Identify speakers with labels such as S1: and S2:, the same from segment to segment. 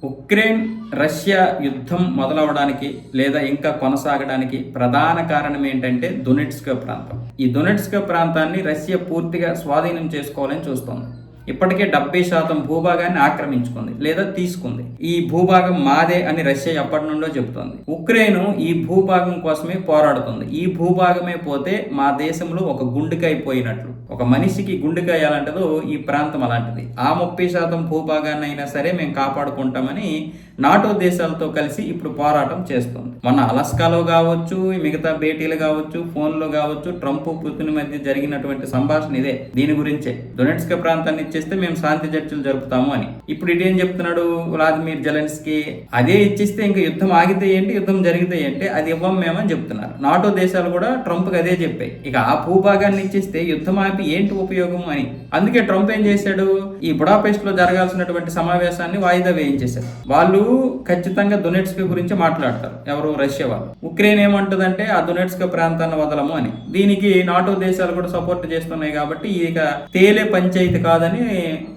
S1: Ukraine Russia యుద్ధం మొదలవడానికి లేదా ఇంకా కొనసాగడానికి ప్రధాన కారణం ఏంటంటే డొనెట్స్క్ ప్రాంతం. ఈ డొనెట్స్క్ ప్రాంతాన్ని రష్యా పూర్తిగా స్వాధీనం చేసుకోవాలని చూస్తోంది. ఇప్పటికే 70% భూభాగాన్ని ఆక్రమించుకుంది లేదా తీసుకుంది. ఈ భూభాగం మాదే అని రష్యా ఎప్పటి నుండో చెబుతోంది. ఉక్రెయిన్ ఈ భూభాగం కోసమే పోరాడుతుంది. ఈ భూభాగమే పోతే మా దేశంలో ఒక గుండెకాయ పోయినట్లు. ఒక మనిషికి గుండెకాయ ఎలాంటిదో ఈ ప్రాంతం అలాంటిది. ఆ 30% భూభాగాన్ని అయినా సరే మేము కాపాడుకుంటామని నాటో దేశాలతో కలిసి ఇప్పుడు పోరాటం చేస్తుంది. మొన్న అలస్కాలో కావచ్చు, మిగతా భేటీలు కావచ్చు, ఫోన్లో కావచ్చు, ట్రంప్ పుతిన్ మధ్య జరిగినటువంటి సంభాషణ ఇదే. దీని గురించే డొనెట్స్క్ ప్రాంతాన్ని ఇచ్చేస్తే మేము శాంతి చర్చలు జరుపుతాము అని. ఇప్పుడు ఇదేం చెప్తున్నాడు వ్లాదిమిర్ జెలెన్స్కీ? అదే ఇచ్చిస్తే ఇంకా యుద్ధం ఆగితే ఏంటి, యుద్ధం జరిగితే ఏంటి, అది ఇవ్వం మేమని చెప్తున్నారు. నాటో దేశాలు కూడా ట్రంప్కి అదే చెప్పాయి. ఇక ఆ భూభాగాన్ని ఇచ్చిస్తే యుద్ధం ఆపి ఏంటి ఉపయోగం అని. అందుకే ట్రంప్ ఏం చేశాడు, ఈ బుడాపెస్ట్ లో జరగాల్సినటువంటి సమావేశాన్ని వాయిదా వేయించేశారు. వాళ్ళు ఖచ్చితంగా డొనెట్స్క్ గురించి మాట్లాడతారు. ఎవరు? రష్యా వాళ్ళు. ఉక్రెయిన్ ఏమంటుందంటే ఆ డొనెట్స్క్ ప్రాంతాన్ని వదలము అని. దీనికి నాటో దేశాలు కూడా సపోర్ట్ చేస్తున్నాయి కాబట్టి ఇక తేలే పంచాయతీ కాదని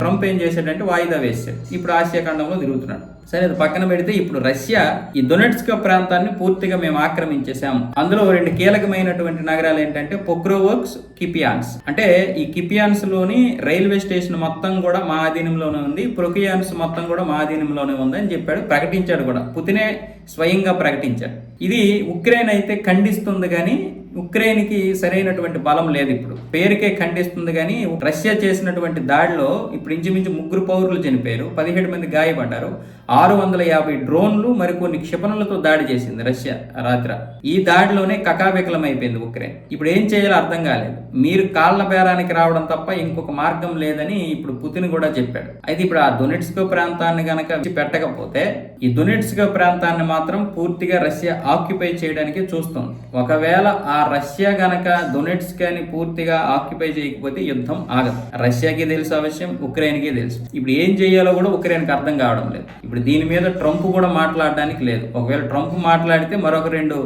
S1: ట్రంప్ ఏం చేశాడంటే వాయిదా వేశాడు. ఇప్పుడు ఆసియా ఖండంలో తిరుగుతున్నాడు. సరే, అది పక్కన పెడితే ఇప్పుడు రష్యా ఈ డొనెట్స్క్ ప్రాంతాన్ని పూర్తిగా మేము ఆక్రమించేసాము. అందులో 2 కీలకమైనటువంటి నగరాలు ఏంటంటే పొక్రోవోక్స్, కిపియాన్స్. అంటే ఈ కిపియాన్స్ లోని రైల్వే స్టేషన్ మొత్తం కూడా మా ఆధీనంలోనే ఉంది, ప్రొకియాన్స్ మొత్తం కూడా మా ఆధీనంలోనే ఉంది అని చెప్పాడు, ప్రకటించాడు కూడా. పుతినే స్వయంగా ప్రకటించాడు. ఇది ఉక్రెయిన్ అయితే ఖండిస్తుంది కానీ ఉక్రెయిన్కి సరైనటువంటి బలం లేదు. ఇప్పుడు పేరుకే ఖండిస్తుంది కానీ రష్యా చేసినటువంటి దాడిలో ఇప్పుడు ఇంచుమించు 3 పౌరులు చనిపోయారు, 17 మంది గాయపడ్డారు, 650 డ్రోన్లు మరికొన్ని క్షిపణులతో దాడి చేసింది రష్యా రాత్రి. ఈ దాడిలోనే కకావికలం అయిపోయింది ఉక్రెయిన్. ఇప్పుడు ఏం చేయాలో అర్థం కాలేదు. మీరు కాళ్ల బేరానికి రావడం తప్ప ఇంకొక మార్గం లేదని ఇప్పుడు పుతిన్ కూడా చెప్పాడు. అయితే ఇప్పుడు ఆ డొనెట్స్క్ ప్రాంతాన్ని గనక పెట్టకపోతే ఈ డొనెట్స్క్ ప్రాంతాన్ని మాత్రం పూర్తిగా రష్యా ఆక్యుపై చేయడానికి చూస్తుంది. ఒకవేళ ఆ రష్యా గనక డొనెట్స్క్ ని పూర్తిగా ఆక్యుపై చేయకపోతే యుద్ధం ఆగదు. రష్యాకి తెలుసు ఆ విషయం, ఉక్రెయిన్కి తెలుసు. ఇప్పుడు ఏం చేయాలో కూడా ఉక్రెయిన్కి అర్థం కావడం లేదు. ఇప్పుడు దీని మీద ట్రంప్ కూడా మాట్లాడడానికి లేదు. ఒకవేళ ట్రంప్ మాట్లాడితే మరొక 2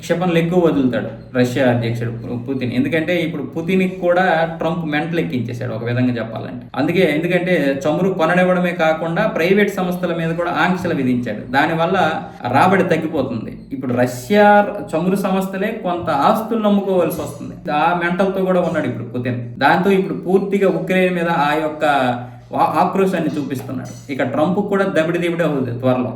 S1: క్షిపణులు ఎక్కువ వదులుతాడు రష్యా అధ్యక్షుడు పుతిన్. ఎందుకంటే ఇప్పుడు పుతిన్కి కూడా ట్రంప్ మెంటలు ఎక్కించేశాడు ఒక విధంగా చెప్పాలంటే. ఎందుకంటే చమురు కొననివ్వడమే కాకుండా ప్రైవేట్ సంస్థల మీద కూడా ఆంక్షలు విధించాడు. దానివల్ల రాబడి తగ్గిపోతుంది. ఇప్పుడు రష్యా చమురు సంస్థలే కొంత ఆస్తులు నమ్ముకోవాల్సి వస్తుంది. ఆ మెంటల్తో కూడా ఉన్నాడు ఇప్పుడు పుతిన్. దాంతో ఇప్పుడు పూర్తిగా ఉక్రెయిన్ మీద ఆ యొక్క ఆక్రోశాన్ని చూపిస్తున్నాడు. ఇక ట్రంప్ కూడా దబిడి అవుతుంది త్వరలో.